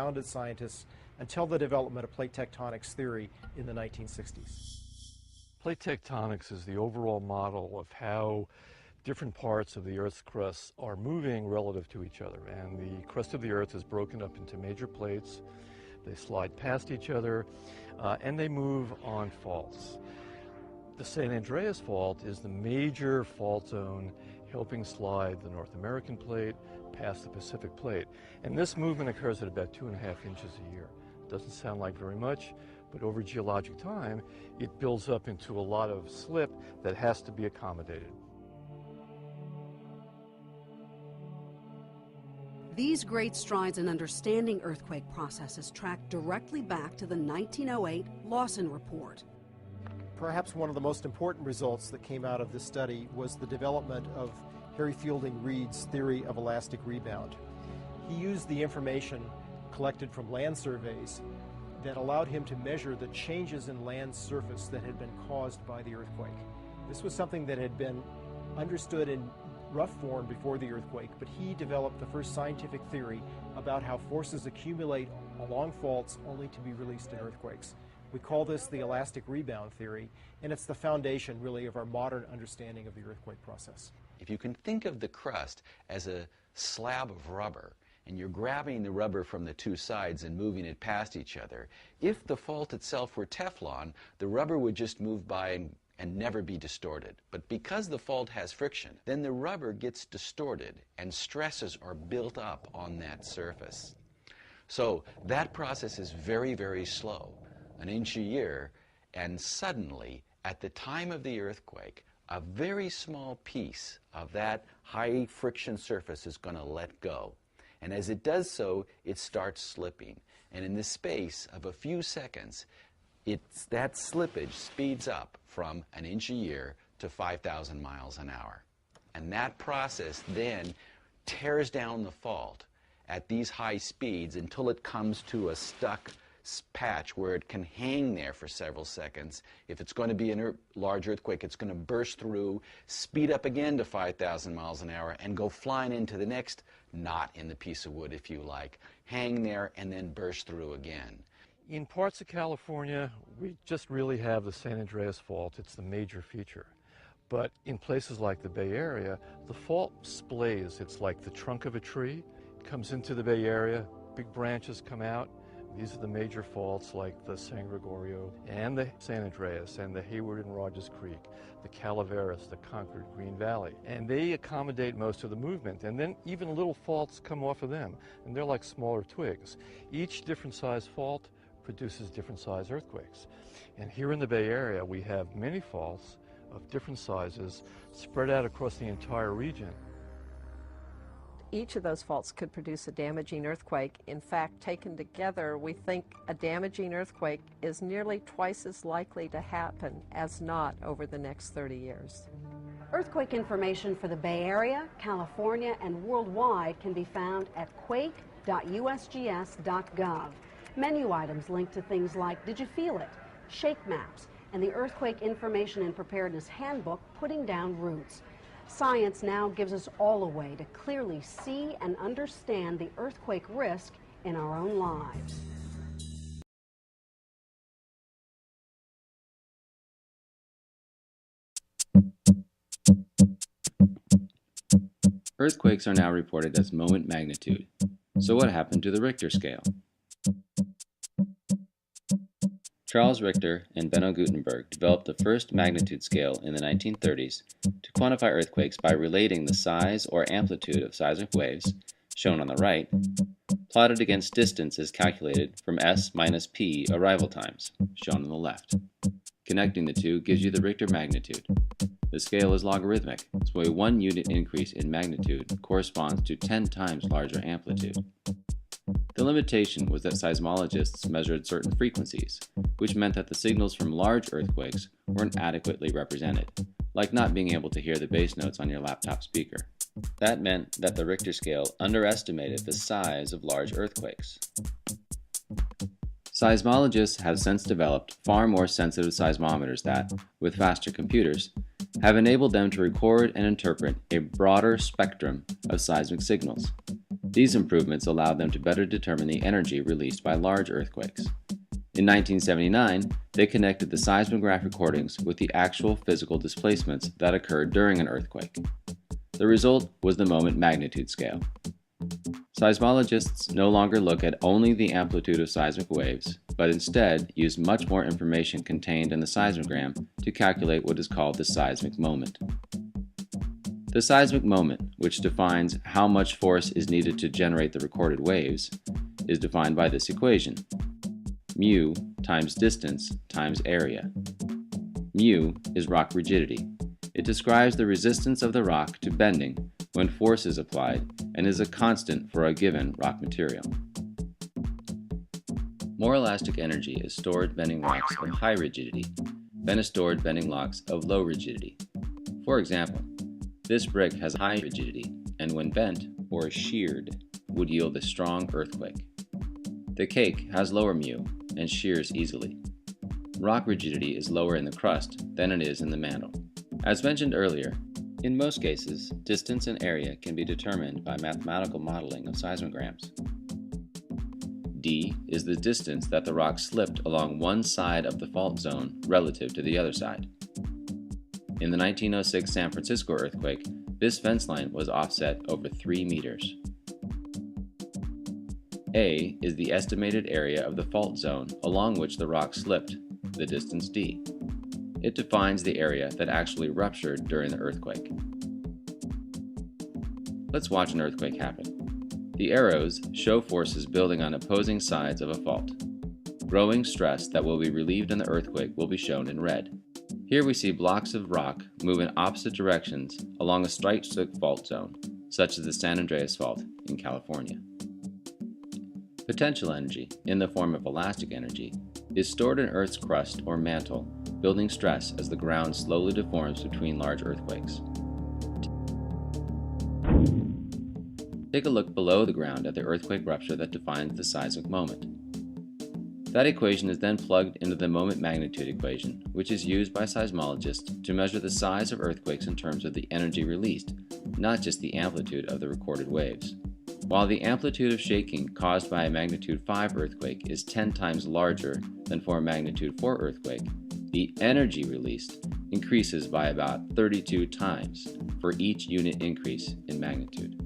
confounded scientists until the development of plate tectonics theory in the 1960s. Plate tectonics is the overall model of how different parts of the Earth's crust are moving relative to each other. And the crust of the Earth is broken up into major plates. They slide past each other, and they move on faults. The San Andreas Fault is the major fault zone helping slide the North American plate past the Pacific plate. And this movement occurs at about 2.5 inches a year. Doesn't sound like very much, but over geologic time, it builds up into a lot of slip that has to be accommodated. These great strides in understanding earthquake processes track directly back to the 1908 Lawson Report. Perhaps one of the most important results that came out of this study was the development of Harry Fielding Reid's theory of elastic rebound. He used the information collected from land surveys that allowed him to measure the changes in land surface that had been caused by the earthquake. This was something that had been understood in rough form before the earthquake, but he developed the first scientific theory about how forces accumulate along faults only to be released in earthquakes. We call this the elastic rebound theory, and it's the foundation, really, of our modern understanding of the earthquake process. If you can think of the crust as a slab of rubber, and you're grabbing the rubber from the two sides and moving it past each other, if the fault itself were Teflon, the rubber would just move by and never be distorted. But because the fault has friction, then the rubber gets distorted and stresses are built up on that surface. So that process is very, very slow, an inch a year, and suddenly, at the time of the earthquake, a very small piece of that high friction surface is going to let go. And as it does so, it starts slipping. And in the space of a few seconds, that slippage speeds up from an inch a year to 5,000 miles an hour. And that process then tears down the fault at these high speeds until it comes to a stuck patch where it can hang there for several seconds. If it's going to be a large earthquake, it's going to burst through, speed up again to 5,000 miles an hour, and go flying into the next knot in the piece of wood, if you like, hang there, and then burst through again. In parts of California, we just really have the San Andreas Fault. It's the major feature. But in places like the Bay Area, the fault splays. It's like the trunk of a tree. It comes into the Bay Area, big branches come out. These are the major faults like the San Gregorio and the San Andreas and the Hayward and Rogers Creek, the Calaveras, the Concord Green Valley. And they accommodate most of the movement. And then even little faults come off of them, and they're like smaller twigs. Each different size fault produces different size earthquakes. And here in the Bay Area, we have many faults of different sizes spread out across the entire region. Each of those faults could produce a damaging earthquake. In fact, taken together, we think a damaging earthquake is nearly twice as likely to happen as not over the next 30 years. Earthquake information for the Bay Area, California, and worldwide can be found at quake.usgs.gov. Menu items link to things like Did You Feel It?, Shake Maps, and the Earthquake Information and Preparedness Handbook, Putting Down Roots. Science now gives us all a way to clearly see and understand the earthquake risk in our own lives. Earthquakes are now reported as moment magnitude. So what happened to the Richter scale? Charles Richter and Benno Gutenberg developed the first magnitude scale in the 1930s to quantify earthquakes by relating the size or amplitude of seismic waves, shown on the right, plotted against distances calculated from S minus P arrival times, shown on the left. Connecting the two gives you the Richter magnitude. The scale is logarithmic, so a 1 unit increase in magnitude corresponds to 10 times larger amplitude. The limitation was that seismologists measured certain frequencies, which meant that the signals from large earthquakes weren't adequately represented, like not being able to hear the bass notes on your laptop speaker. That meant that the Richter scale underestimated the size of large earthquakes. Seismologists have since developed far more sensitive seismometers that, with faster computers, have enabled them to record and interpret a broader spectrum of seismic signals. These improvements allowed them to better determine the energy released by large earthquakes. In 1979, they connected the seismograph recordings with the actual physical displacements that occurred during an earthquake. The result was the moment magnitude scale. Seismologists no longer look at only the amplitude of seismic waves, but instead use much more information contained in the seismogram to calculate what is called the seismic moment. The seismic moment, which defines how much force is needed to generate the recorded waves, is defined by this equation: mu times distance times area. Mu is rock rigidity. It describes the resistance of the rock to bending when force is applied and is a constant for a given rock material. More elastic energy is stored bending rocks of high rigidity than is stored bending rocks of low rigidity. For example, this brick has high rigidity and when bent or sheared would yield a strong earthquake. The cake has lower mu and shears easily. Rock rigidity is lower in the crust than it is in the mantle. As mentioned earlier, in most cases, distance and area can be determined by mathematical modeling of seismograms. D is the distance that the rock slipped along one side of the fault zone relative to the other side. In the 1906 San Francisco earthquake, this fence line was offset over 3 meters. A is the estimated area of the fault zone along which the rock slipped, the distance d. It defines the area that actually ruptured during the earthquake. Let's watch an earthquake happen. The arrows show forces building on opposing sides of a fault. Growing stress that will be relieved in the earthquake will be shown in red. Here we see blocks of rock move in opposite directions along a strike-slip fault zone, such as the San Andreas Fault in California. Potential energy, in the form of elastic energy, is stored in Earth's crust or mantle, building stress as the ground slowly deforms between large earthquakes. Take a look below the ground at the earthquake rupture that defines the seismic moment. That equation is then plugged into the moment magnitude equation, which is used by seismologists to measure the size of earthquakes in terms of the energy released, not just the amplitude of the recorded waves. While the amplitude of shaking caused by a magnitude 5 earthquake is 10 times larger than for a magnitude 4 earthquake, the energy released increases by about 32 times for each unit increase in magnitude.